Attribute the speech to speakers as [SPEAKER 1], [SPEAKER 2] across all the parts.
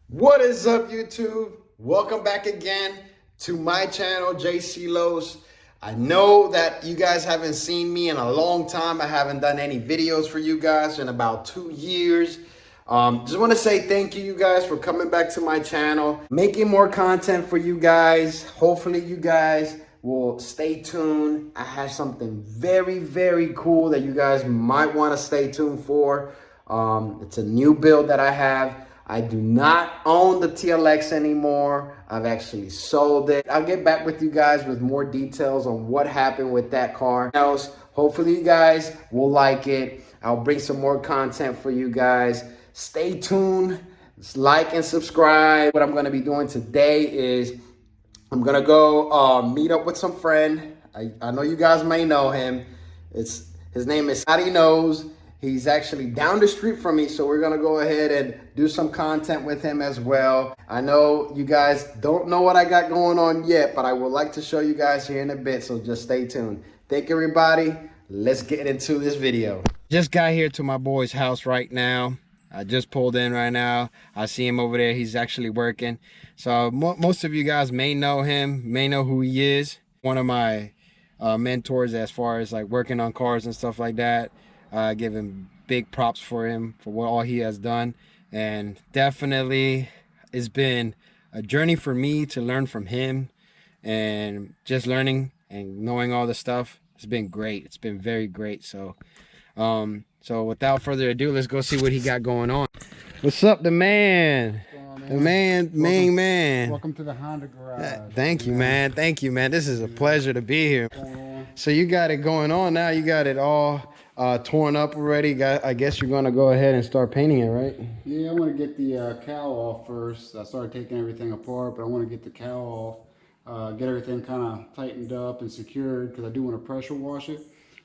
[SPEAKER 1] What is up, YouTube? Welcome back again to my channel, JC Los. I know that you guys haven't seen me in a long time. I haven't done any videos for you guys in about 2 years. Just want to say thank you guys for coming back to my channel, making more content for you guys. Hopefully you guys will stay tuned. I have something very cool that you guys might want to stay tuned for. It's a new build that I have. I do not own the TLX anymore. I've actually sold it. I'll get back with you guys with more details on what happened with that car. Hopefully you guys will like it. I'll bring some more content for you guys. Stay tuned. Like and subscribe. What I'm going to be doing today is I'm going to go meet up with some friend. I know you guys may know him. His name is Scotty Knows. He's actually down the street from me, so we're gonna go ahead and do some content with him as well. I know you guys don't know what I got going on yet, but I would like to show you guys here in a bit, so just stay tuned. Thank you, everybody. Let's get into this video. Just got here to my boy's house right now. I just pulled in right now. I see him over there. He's actually working. So most of you guys may know him, may know who he is. One of my mentors as far as like working on cars and stuff like that. Give him big props for him for what all he has done, and definitely it's been a journey for me to learn from him, and just learning and knowing all the stuff. It's been great. It's been very great. So without further ado, let's go see what he got going on. What's up, the man? Main man.
[SPEAKER 2] Welcome to the Honda garage.
[SPEAKER 1] Thank you, man. Thank you, man. This is a pleasure to be here. So you got it going on now. You got it all torn up already. I guess you're gonna go ahead and start painting it, right?
[SPEAKER 2] Yeah, I want to get the cowl off first. I started taking everything apart, but I want to get the cowl off, get everything kind of tightened up and secured, because I do want to pressure wash it.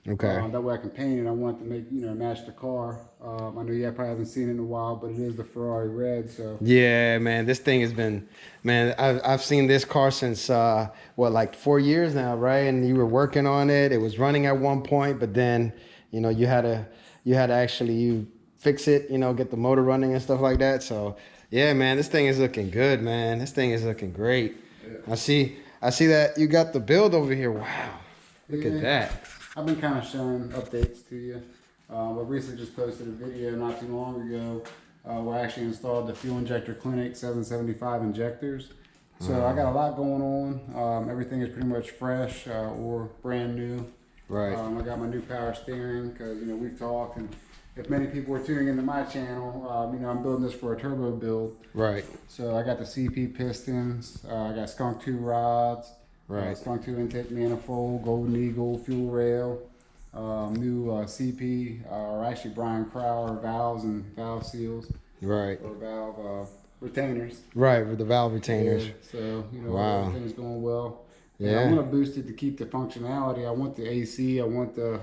[SPEAKER 1] Okay.
[SPEAKER 2] That way I can paint it. I want it to make, match the car. I know you probably haven't seen it in a while, but it is the Ferrari red. So
[SPEAKER 1] yeah, man, this thing has been, man, I've seen this car since what, like 4 years now, right? And you were working on it. It was running at one point, but then you had to actually fix it, get the motor running and stuff like that. So yeah, man, this thing is looking good, man. This thing is looking great. Yeah. I see that you got the build over here. Wow, look at that.
[SPEAKER 2] I've been kind of showing updates to you. I recently just posted a video not too long ago where I actually installed the fuel injector clinic 775 injectors. So I got a lot going on. Everything is pretty much fresh or brand new.
[SPEAKER 1] Right.
[SPEAKER 2] I got my new power steering because we've talked, and if many people are tuning into my channel, I'm building this for a turbo build. Right. So I got the CP pistons. I got Skunk 2 rods. Right. Skunk 2 intake manifold, Golden Eagle fuel rail, new CP, or actually Brian Crowler valves and valve seals. Right. Or valve retainers. Right, with the valve retainers. Yeah, so, wow. Everything's going well. Yeah. I want to boost it to keep the functionality. I want the AC, I want the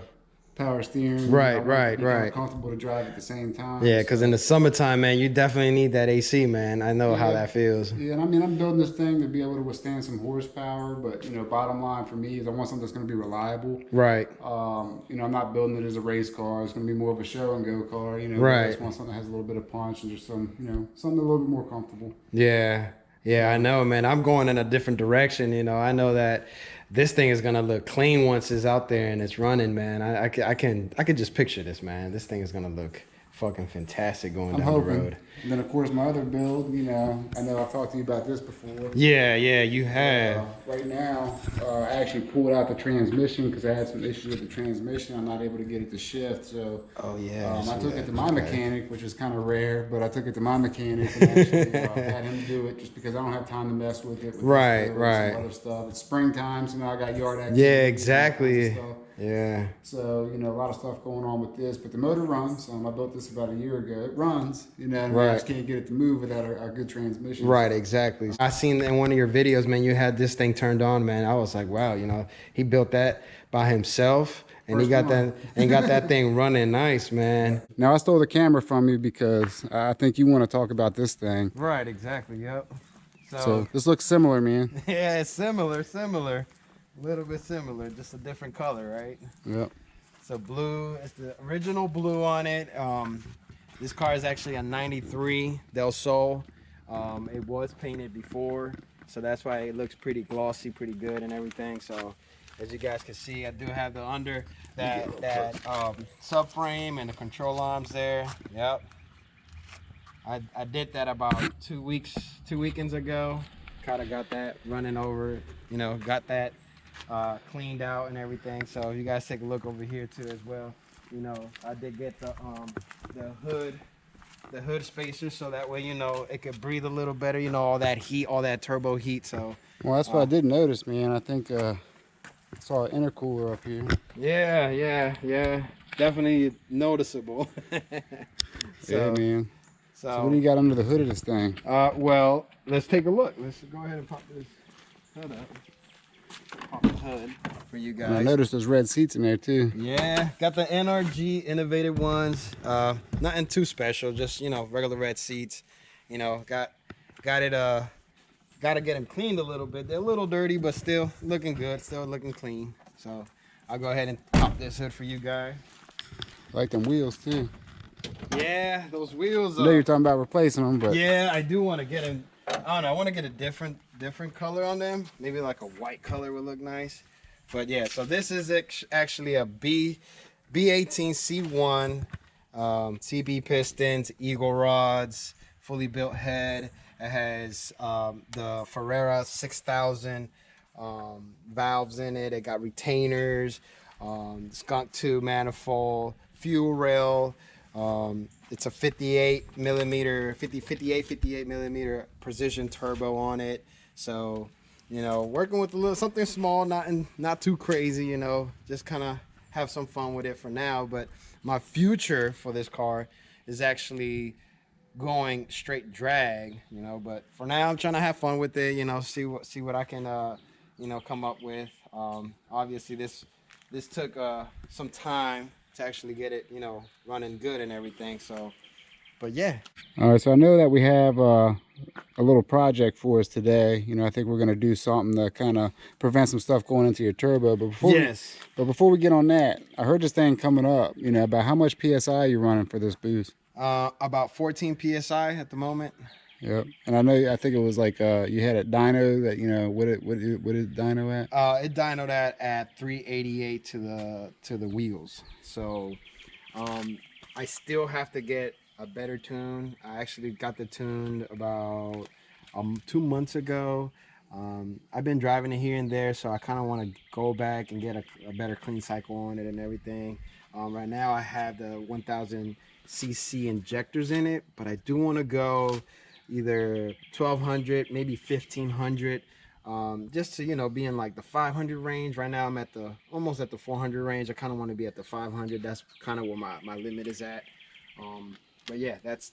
[SPEAKER 2] power steering. Right. Comfortable to drive at the same time.
[SPEAKER 1] Yeah, because in the summertime, man, you definitely need that AC, man. I know how that feels.
[SPEAKER 2] Yeah, and I'm building this thing to be able to withstand some horsepower, but bottom line for me is I want something that's going to be reliable. Right. I'm not building it as a race car. It's going to be more of a show and go car. Right. I just want something that has a little bit of punch and just something a little bit more comfortable.
[SPEAKER 1] Yeah. Yeah, I know, man. I'm going in a different direction. I know that this thing is gonna look clean once it's out there and it's running, man. I can just picture this, man. This thing is gonna look fucking fantastic going down the road.
[SPEAKER 2] And then of course my other build, I know I've talked to you about this before.
[SPEAKER 1] Yeah, you have.
[SPEAKER 2] Right now, I actually pulled out the transmission because I had some issues with the transmission. I'm not able to get it to shift, so I took it to my mechanic, which is kind of rare, but I took it to my mechanic and actually had him do it just because I don't have time to mess with it. With some other stuff. It's springtime, so now I got yard activity.
[SPEAKER 1] Yeah, exactly. Yeah.
[SPEAKER 2] So, a lot of stuff going on with this, but the motor runs. I built this about a year ago. It runs, I just can't get it to move without a good transmission.
[SPEAKER 1] Right, exactly. I seen in one of your videos, man, you had this thing turned on, man. I was like, wow, he built that by himself. And he got that thing running nice, man.
[SPEAKER 2] Now I stole the camera from you because I think you want to talk about this thing.
[SPEAKER 1] Right, exactly. Yep.
[SPEAKER 2] So this looks similar, man.
[SPEAKER 1] Yeah, it's similar. A little bit similar, just a different color, right?
[SPEAKER 2] Yep.
[SPEAKER 1] So blue, it's the original blue on it. This car is actually a 93 Del Sol.
[SPEAKER 3] It was painted before, so that's why it looks pretty glossy, pretty good and everything. So as you guys can see, I do have the under that subframe and the control arms there. Yep. I did that about 2 weekends ago. Kind of got that running over, you know, got that cleaned out and everything. So if you guys take a look over here too as well, you know, I did get the hood spacer, so that way, you know, it could breathe a little better, you know, all that heat, all that turbo heat. So
[SPEAKER 2] well, that's what I did notice, man. I think I saw an intercooler up here.
[SPEAKER 3] Yeah, definitely noticeable.
[SPEAKER 2] Yeah, man.
[SPEAKER 3] So
[SPEAKER 2] What do you got under the hood of this thing?
[SPEAKER 3] Well, let's take a look. Let's go ahead and pop this hood up. Pop the hood for you guys.
[SPEAKER 2] And I noticed those red seats in there too.
[SPEAKER 3] Yeah, got the NRG innovative ones. Nothing too special, just, you know, regular red seats. You know, got it. Gotta get them cleaned a little bit. They're a little dirty, but still looking good. Still looking clean. So I'll go ahead and pop this hood for you guys.
[SPEAKER 2] I like them wheels too.
[SPEAKER 3] Yeah, those wheels.
[SPEAKER 2] I know you're talking about replacing them, but
[SPEAKER 3] yeah, I do want to get them. I don't know. I want to get a different color on them. Maybe like a white color would look nice. But yeah, so this is actually a B18C1 CB pistons, eagle rods, fully built head. It has the Ferrera 6000 valves in it. It got retainers, skunk tube manifold, fuel rail. It's a 58 millimeter precision turbo on it. So, you know, working with a little something small, not too crazy, you know, just kind of have some fun with it for now. But my future for this car is actually going straight drag, you know, but for now I'm trying to have fun with it, you know, see what I can you know, come up with. Obviously this took some time to actually get it, you know, running good and everything. So, but yeah.
[SPEAKER 2] all right, so I know that we have a little project for us today. You know, I think we're going to do something to kind of prevent some stuff going into your turbo. But before we get on that, I heard this thing coming up, you know, about how much PSI you're running for this boost.
[SPEAKER 3] About 14 PSI at the moment.
[SPEAKER 2] Yep. And I think it was like you had a dyno that, you know, what is dyno at?
[SPEAKER 3] It dynoed at 388 to the wheels. So I still have to get a better tune. I actually got the tune about 2 months ago. I've been driving it here and there, so I kind of want to go back and get a better clean cycle on it and everything. Right now I have the 1000 cc injectors in it, but I do want to go either 1200, maybe 1500, just to, you know, be in like the 500 range. Right now I'm almost at the 400 range. I kind of want to be at the 500. That's kind of where my limit is at. But yeah, that's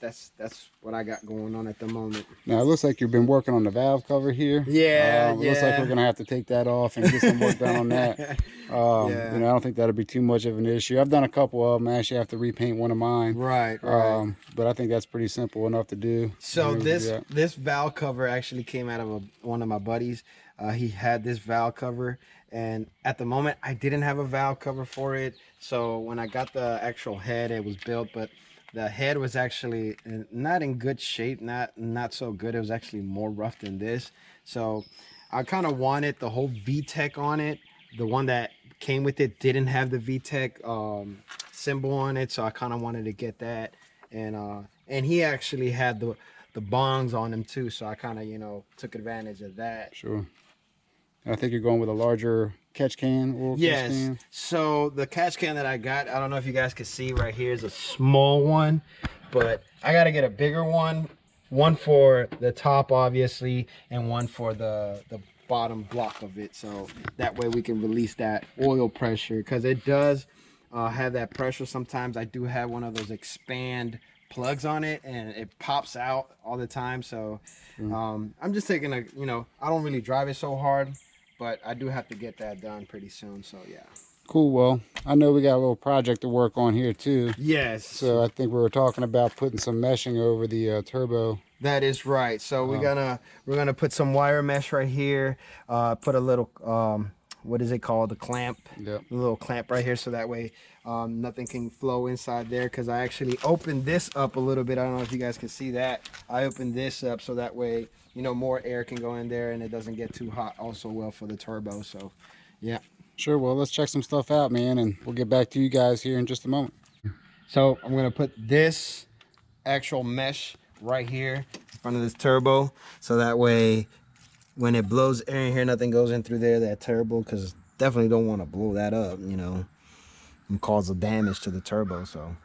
[SPEAKER 3] what I got going on at the moment.
[SPEAKER 2] Now it looks like you've been working on the valve cover here.
[SPEAKER 3] Yeah,
[SPEAKER 2] it looks like we're gonna have to take that off and get some work done on that.
[SPEAKER 3] Yeah.
[SPEAKER 2] You know, I don't think that'll be too much of an issue. I've done a couple of them. I actually have to repaint one of mine.
[SPEAKER 3] Right.
[SPEAKER 2] But I think that's pretty simple enough to do.
[SPEAKER 3] So this valve cover actually came out of one of my buddies. He had this valve cover, and at the moment I didn't have a valve cover for it. So when I got the actual head, it was built, but the head was actually not in good shape, not so good. It was actually more rough than this. So I kind of wanted the whole VTEC on it. The one that came with it didn't have the VTEC symbol on it, so I kind of wanted to get that. And he actually had the bongs on him too, so I kind of, you know, took advantage of that.
[SPEAKER 2] Sure. I think you're going with a larger catch can.
[SPEAKER 3] Yes.
[SPEAKER 2] Catch can.
[SPEAKER 3] So the catch can that I got, I don't know if you guys can see right here, is a small one, but I got to get a bigger one. One for the top, obviously, and one for the bottom block of it. So that way we can release that oil pressure, because it does have that pressure. Sometimes I do have one of those expand plugs on it and it pops out all the time. So I'm just taking you know, I don't really drive it so hard, but I do have to get that done pretty soon. So yeah.
[SPEAKER 2] Cool. Well, I know we got a little project to work on here too.
[SPEAKER 3] Yes.
[SPEAKER 2] So I think we were talking about putting some meshing over the turbo.
[SPEAKER 3] That is right. So we're gonna put some wire mesh right here. Put a little what is it called, the clamp,
[SPEAKER 2] Yep.
[SPEAKER 3] the little clamp right here, so that way nothing can flow inside there. Because I actually opened this up a little bit. I don't know if you guys can see that. I opened this up so that way, you know, more air can go in there and it doesn't get too hot. Also well for the turbo. So yeah.
[SPEAKER 2] Sure. Well, let's check some stuff out, man, and we'll get back to you guys here in just a moment.
[SPEAKER 3] So I'm gonna put this actual mesh right here in front of this turbo, so that way when it blows air in here, nothing goes in through there, that turbo, because definitely don't want to blow that up, you know, and cause the damage to the turbo. So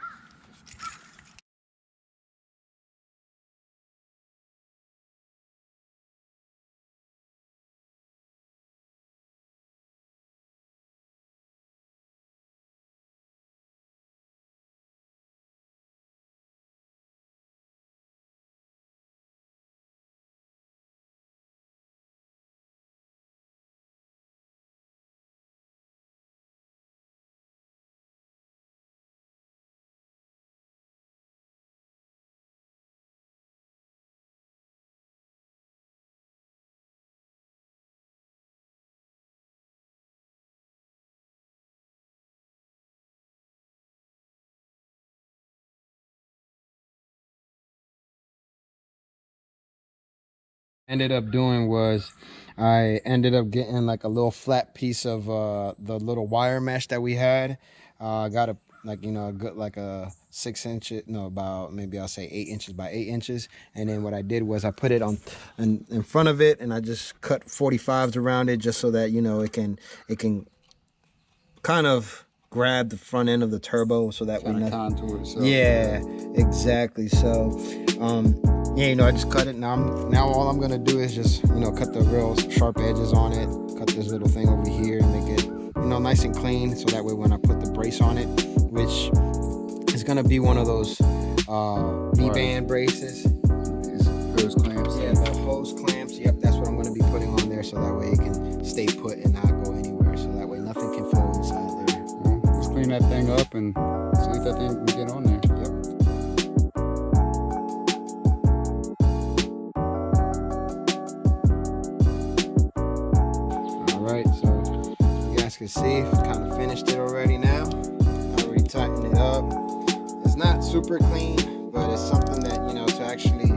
[SPEAKER 3] ended up doing was I ended up getting like a little flat piece of the little wire mesh that we had. Got a, like, you know, a good, like a 6 inch, no, about maybe I'll say 8 inches by 8 inches. And then what I did was I put it on in front of it, and I just cut 45s around it, just so that, you know, it can kind of grab the front end of the turbo, so that
[SPEAKER 2] Kind
[SPEAKER 3] we
[SPEAKER 2] of contour itself.
[SPEAKER 3] yeah, exactly. So yeah, you know, I just cut it. Now all I'm gonna do is just, you know, cut the real sharp edges on it, cut this little thing over here and make it, you know, nice and clean, so that way when I put the brace on it, which is gonna be one of those V-band braces.
[SPEAKER 2] These hose clamps.
[SPEAKER 3] Yeah, the hose clamps. Yep, that's what I'm gonna be putting on there, so that way it can stay put and not go anywhere, so that way nothing can flow inside there.
[SPEAKER 2] Well, let's clean that thing up and see if that thing can get on there.
[SPEAKER 3] Yep. Alright, so you guys can see, kind of finished it already now. I already tightened it up. It's not super clean, but it's something that, you know, to actually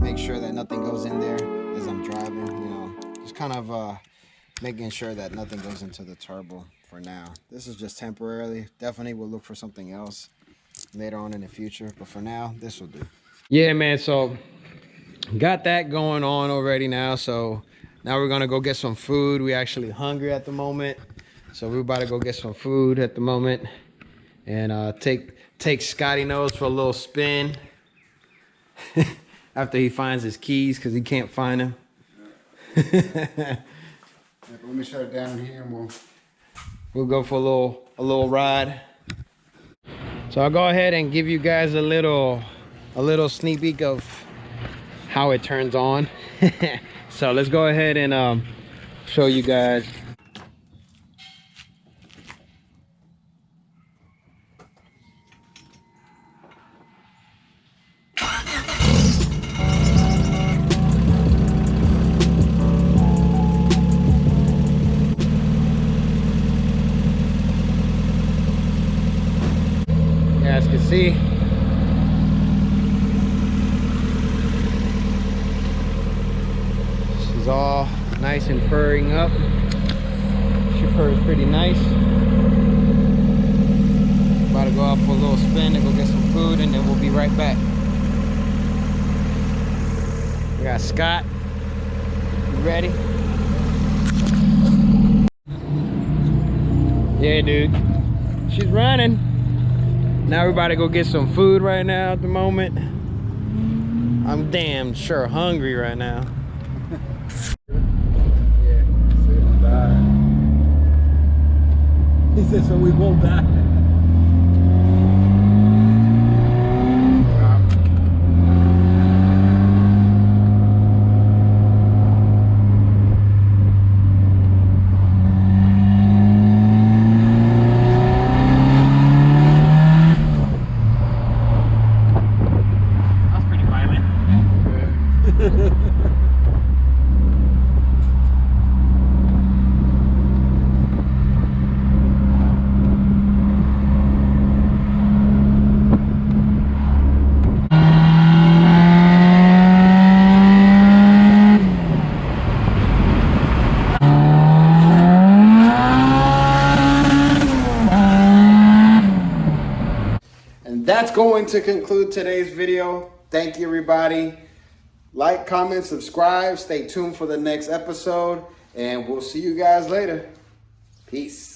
[SPEAKER 3] make sure that nothing goes in there as I'm driving, you know. Just kind of making sure that nothing goes into the turbo for now. This is just temporarily. Definitely will look for something else later on in the future, but for now, this will do. Yeah, man, so got that going on already now. So now we're gonna go get some food. We actually hungry at the moment, so we're about to go get some food at the moment, and take Scotty Nose for a little spin after he finds his keys, because he can't find them.
[SPEAKER 2] Yeah, but let me shut it down here and
[SPEAKER 3] We'll go for a little ride. So I'll go ahead and give you guys a little sneak peek of how it turns on. So let's go ahead and show you guys. You guys can see. She's all nice and purring up. She purrs pretty nice. About to go out for a little spin and go get some food, and then we'll be right back. We got Scott. You ready? Yeah, dude. She's running. Now we're about to go get some food right now at the moment. I'm damn sure hungry right now.
[SPEAKER 2] yeah, so you don't die.
[SPEAKER 3] He said, so we won't die.
[SPEAKER 1] that's going to conclude today's video. Thank you, everybody. Like, comment, subscribe. Stay tuned for the next episode, and we'll see you guys later. Peace.